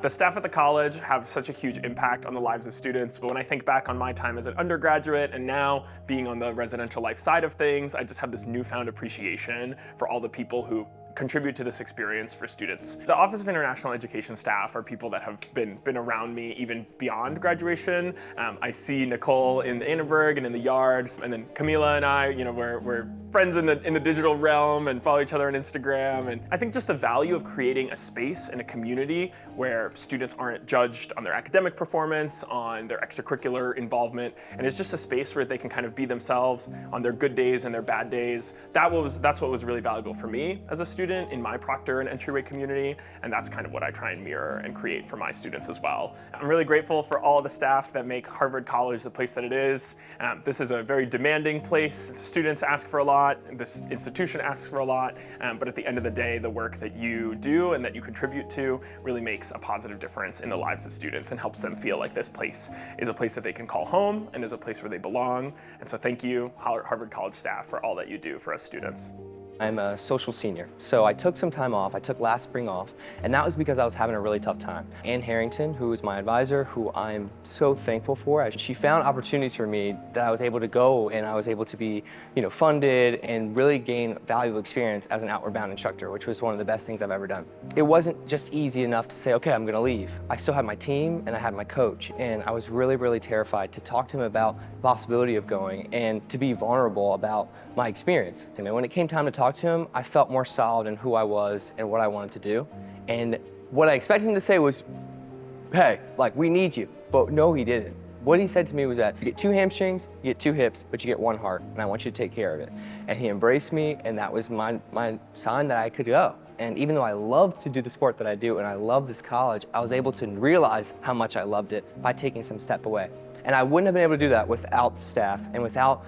The staff at the college have such a huge impact on the lives of students, but when I think back on my time as an undergraduate and now being on the residential life side of things, I just have this newfound appreciation for all the people who contribute to this experience for students. The Office of International Education staff are people that have been around me even beyond graduation. I see Nicole in Annenberg and in the yards, and then Camila and I, we're friends in the digital realm and follow each other on Instagram. And I think just the value of creating a space and a community where students aren't judged on their academic performance, on their extracurricular involvement, and it's just a space where they can kind of be themselves on their good days and their bad days. That's what was really valuable for me as a student in my Proctor and entryway community, and that's kind of what I try and mirror and create for my students as well. I'm really grateful for all the staff that make Harvard College the place that it is. This is a very demanding place. Students ask for a lot, this institution asks for a lot, but at the end of the day, the work that you do and that you contribute to really makes a positive difference in the lives of students and helps them feel like this place is a place that they can call home and is a place where they belong. And so thank you, Harvard College staff, for all that you do for us students. I'm a social senior, so I took some time off. I took last spring off, and that was because I was having a really tough time. Ann Harrington, who is my advisor, who I'm so thankful for, she found opportunities for me that I was able to go and I was able to be, funded and really gain valuable experience as an outward bound instructor, which was one of the best things I've ever done. It wasn't just easy enough to say, okay, I'm gonna leave. I still had my team and I had my coach, and I was really, really terrified to talk to him about the possibility of going and to be vulnerable about my experience. And when it came time to talk to him, I felt more solid in who I was and what I wanted to do. And what I expected him to say was, hey, we need you. But no, he didn't. What he said to me was that you get 2 hamstrings, you get 2 hips, but you get 1 heart, and I want you to take care of it. And he embraced me, and that was my sign that I could go. And even though I love to do the sport that I do and I love this college, I was able to realize how much I loved it by taking some step away. And I wouldn't have been able to do that without the staff and without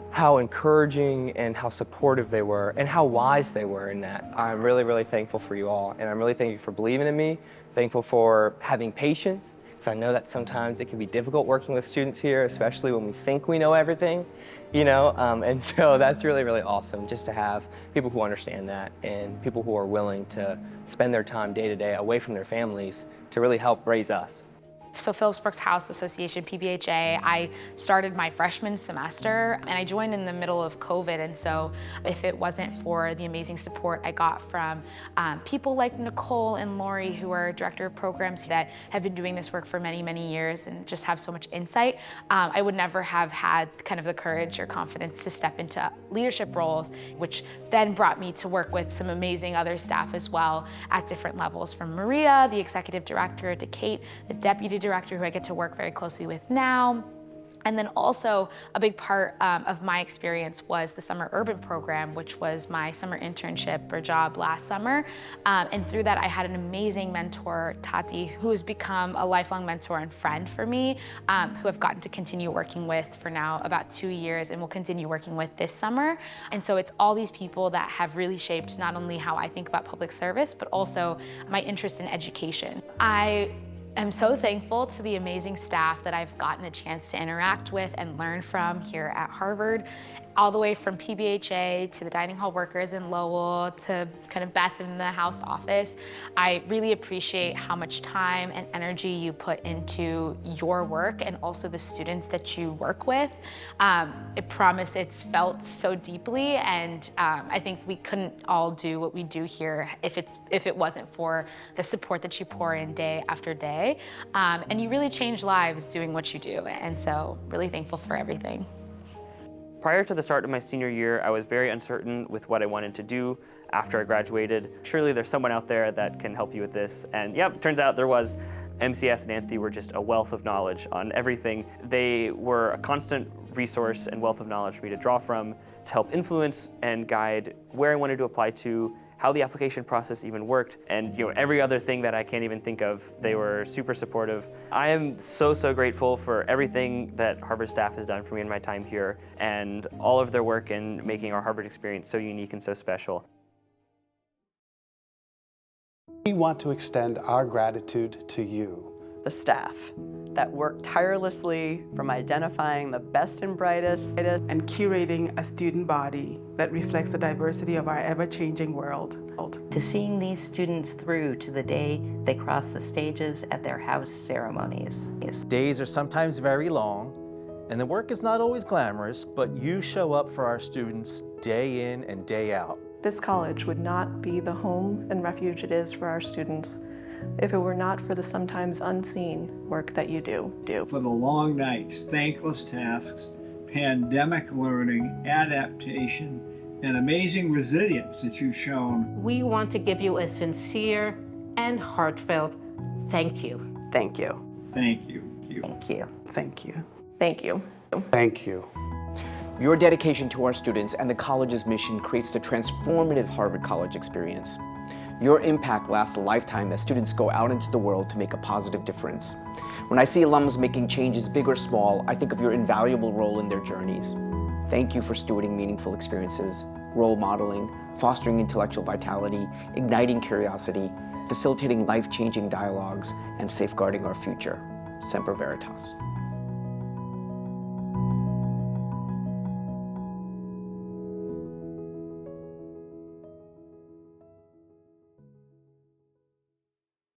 how encouraging and how supportive they were and how wise they were in that. I'm really, really thankful for you all, and I'm really thankful for believing in me, thankful for having patience, because I know that sometimes it can be difficult working with students here, especially when we think we know everything, and so that's really, really awesome just to have people who understand that and people who are willing to spend their time day to day away from their families to really help raise us. So Phillips Brooks House Association, PBHA, I started my freshman semester and I joined in the middle of COVID. And so if it wasn't for the amazing support I got from people like Nicole and Lori, who are director of programs that have been doing this work for many, many years and just have so much insight, I would never have had kind of the courage or confidence to step into leadership roles, which then brought me to work with some amazing other staff as well at different levels, from Maria, the executive director, to Kate, the deputy director, who I get to work very closely with now. And then also a big part of my experience was the Summer Urban Program, which was my summer internship or job last summer. And through that, I had an amazing mentor, Tati, who has become a lifelong mentor and friend for me, who I've gotten to continue working with for now about 2 years and will continue working with this summer. And so it's all these people that have really shaped not only how I think about public service, but also my interest in education. I'm so thankful to the amazing staff that I've gotten a chance to interact with and learn from here at Harvard, all the way from PBHA to the dining hall workers in Lowell to kind of Beth in the house office. I really appreciate how much time and energy you put into your work and also the students that you work with. I promise it's felt so deeply, and I think we couldn't all do what we do here if it wasn't for the support that you pour in day after day. And you really change lives doing what you do, and so really thankful for everything. Prior to the start of my senior year, I was very uncertain with what I wanted to do after I graduated. Surely there's someone out there that can help you with this. And yep, turns out there was. MCS and Anthony were just a wealth of knowledge on everything. They were a constant resource and wealth of knowledge for me to draw from to help influence and guide where I wanted to apply to, how the application process even worked, and every other thing that I can't even think of. They were super supportive. I am so, so grateful for everything that Harvard staff has done for me in my time here, and all of their work in making our Harvard experience so unique and so special. We want to extend our gratitude to you, the staff, that work tirelessly from identifying the best and brightest and curating a student body that reflects the diversity of our ever-changing world. To seeing these students through to the day they cross the stages at their house ceremonies. Days are sometimes very long, and the work is not always glamorous, but you show up for our students day in and day out. This college would not be the home and refuge it is for our students if it were not for the sometimes unseen work that you do. For the long nights, thankless tasks, pandemic learning, adaptation, and amazing resilience that you've shown. We want to give you a sincere and heartfelt thank you. Thank you. Thank you. Thank you. Thank you. Thank you. Thank you. Your dedication to our students and the college's mission creates the transformative Harvard College experience. Your impact lasts a lifetime as students go out into the world to make a positive difference. When I see alums making changes big or small, I think of your invaluable role in their journeys. Thank you for stewarding meaningful experiences, role modeling, fostering intellectual vitality, igniting curiosity, facilitating life-changing dialogues, and safeguarding our future. Semper Veritas.